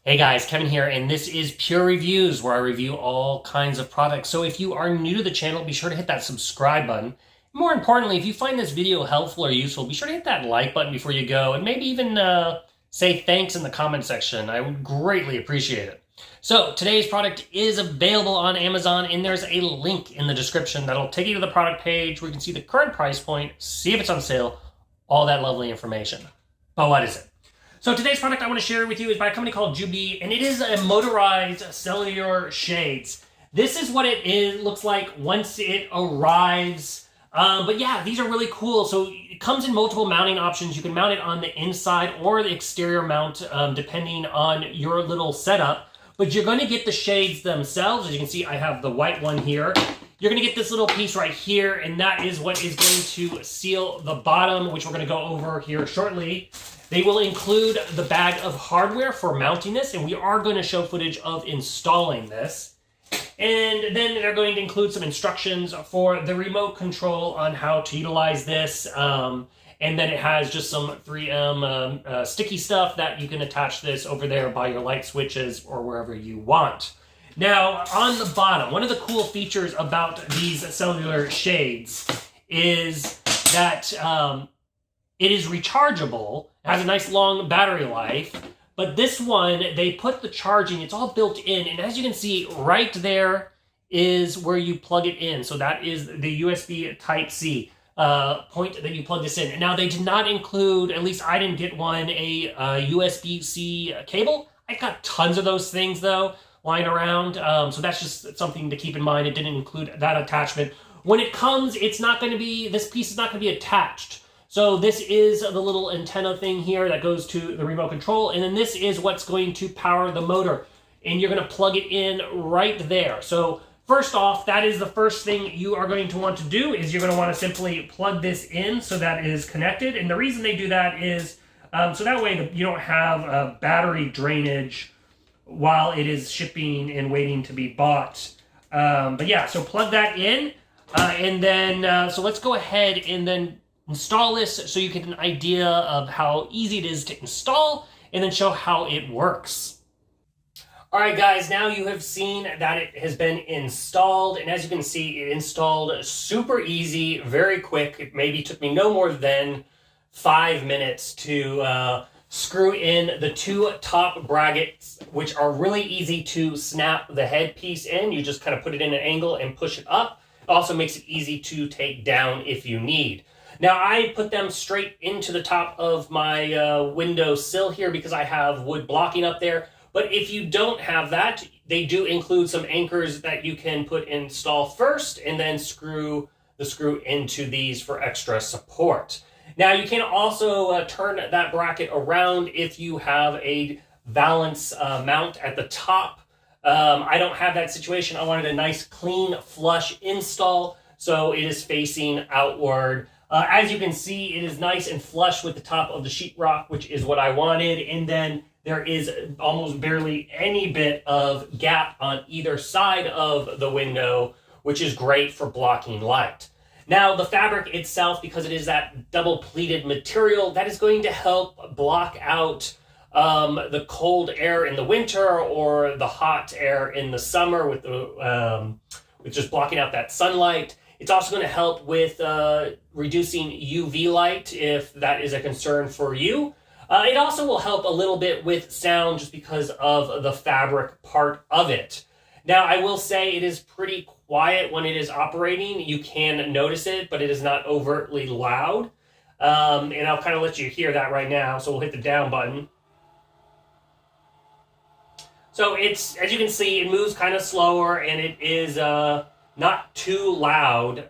Hey guys, Kevin here, and this is Purereviews, where I review all kinds of products. So if you are new to the channel, be sure to hit that subscribe button. More importantly, if you find this video helpful or useful, be sure to hit that like button before you go, and maybe even say thanks in the comment section. I would greatly appreciate it. So today's product is available on Amazon, and there's a link in the description that'll take you to the product page where you can see the current price point, see if it's on sale, all that lovely information. But what is it? So today's product I want to share with you is by a company called Jubee, and it is a motorized cellular shades. This is what it looks like once it arrives. But yeah, these are really cool. So it comes in multiple mounting options. You can mount it on the inside or the exterior mount, depending on your little setup. But you're going to get the shades themselves. As you can see, I have the white one here. You're going to get this little piece right here, and that is what is going to seal the bottom, which we're going to go over here shortly. They will include the bag of hardware for mounting this, and we are going to show footage of installing this. And then they're going to include some instructions for the remote control on how to utilize this. And then it has just some 3M sticky stuff that you can attach this over there by your light switches or wherever you want. Now, on the bottom, one of the cool features about these cellular shades is that it is rechargeable. It has a nice long battery life, but this one, they put the charging, it's all built in, and as you can see, right there is where you plug it in. So that is the USB Type-C point that you plug this in. And now they did not include, at least I didn't get one, a USB-C cable. I got tons of those things though, lying around, so that's just something to keep in mind. It didn't include that attachment. When it comes, it's not going to be, this piece is not going to be attached. So this is the little antenna thing here that goes to the remote control, and then this is what's going to power the motor, and you're going to plug it in right there. So first off, that is the first thing you are going to want to do, is you're going to want to simply plug this in so that it is connected. And the reason they do that is so that way you don't have battery drainage while it is shipping and waiting to be bought. But yeah, so plug that in, and then so let's go ahead and then install this so you get an idea of how easy it is to install, and then show how it works. All right, guys, now you have seen that it has been installed, and as you can see, it installed super easy, very quick. It maybe took me no more than 5 minutes to screw in the two top brackets, which are really easy to snap the headpiece in. You just kind of put it in an angle and push it up. It also makes it easy to take down if you need. Now, I put them straight into the top of my window sill here because I have wood blocking up there. But if you don't have that, they do include some anchors that you can install first, and then screw the screw into these for extra support. Now, you can also turn that bracket around if you have a valance mount at the top. I don't have that situation. I wanted a nice, clean, flush install, so it is facing outward. As you can see, it is nice and flush with the top of the sheetrock, which is what I wanted. And then there is almost barely any bit of gap on either side of the window, which is great for blocking light. Now, the fabric itself, because it is that double pleated material, that is going to help block out the cold air in the winter or the hot air in the summer with just blocking out that sunlight. It's also going to help with reducing UV light if that is a concern for you. It also will help a little bit with sound just because of the fabric part of it. Now, I will say it is pretty quiet when it is operating. You can notice it, but it is not overtly loud. And I'll kind of let you hear that right now. So we'll hit the down button. So it's, as you can see, it moves kind of slower, and it is not too loud.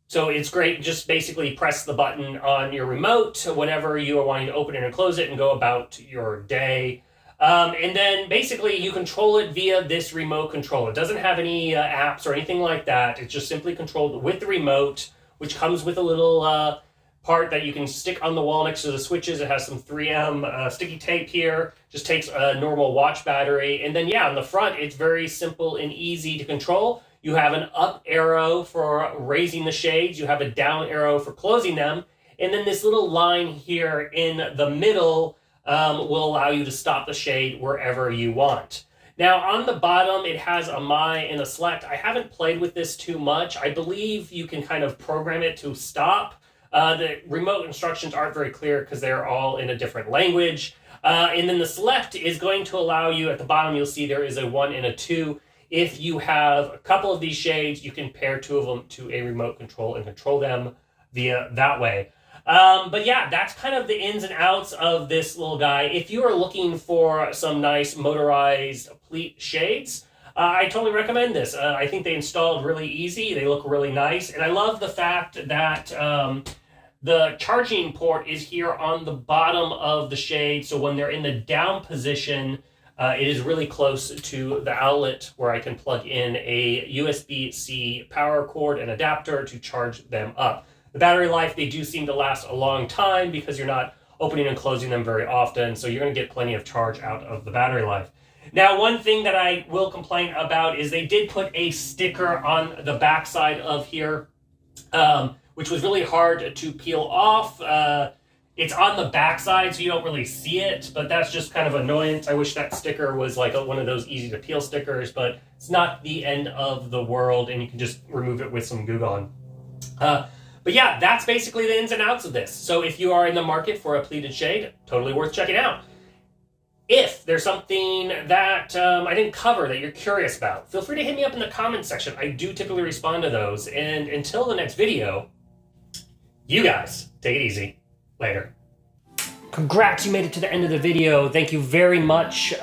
So it's great. Just basically press the button on your remote whenever you are wanting to open it and close it and go about your day. And then basically you control it via this remote control. It doesn't have any apps or anything like that. It's just simply controlled with the remote, which comes with a little part that you can stick on the wall next to the switches. It has some 3M sticky tape here. Just takes a normal watch battery. And then, yeah, on the front, it's very simple and easy to control. You have an up arrow for raising the shades. You have a down arrow for closing them. And then this little line here in the middle will allow you to stop the shade wherever you want. Now on the bottom, it has a my and a select. I haven't played with this too much. I believe you can kind of program it to stop. The remote instructions aren't very clear because they're all in a different language. And then the select is going to allow you, at the bottom you'll see there is a 1 and a 2. If you have a couple of these shades, you can pair 2 of them to a remote control and control them via that way. But yeah, that's kind of the ins and outs of this little guy. If you are looking for some nice motorized pleat shades, I totally recommend this. I think they installed really easy. They look really nice. And I love the fact that the charging port is here on the bottom of the shade. So when they're in the down position, it is really close to the outlet where I can plug in a USB-C power cord and adapter to charge them up. The battery life, they do seem to last a long time because you're not opening and closing them very often, so you're going to get plenty of charge out of the battery life. Now, one thing that I will complain about is they did put a sticker on the backside of here, which was really hard to peel off. It's on the backside, so you don't really see it, but that's just kind of annoyance. I wish that sticker was like one of those easy to peel stickers, but it's not the end of the world, and you can just remove it with some Goo Gone. But yeah, that's basically the ins and outs of this. So if you are in the market for a pleated shade, totally worth checking out. If there's something that I didn't cover that you're curious about, feel free to hit me up in the comments section. I do typically respond to those. And until the next video, you guys take it easy. Later. Congrats, you made it to the end of the video. Thank you very much.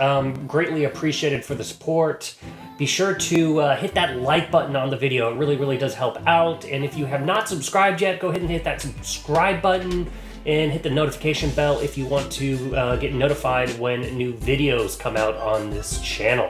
Greatly appreciated for the support. Be sure to hit that like button on the video. It really, really does help out. And if you have not subscribed yet, go ahead and hit that subscribe button and hit the notification bell if you want to get notified when new videos come out on this channel.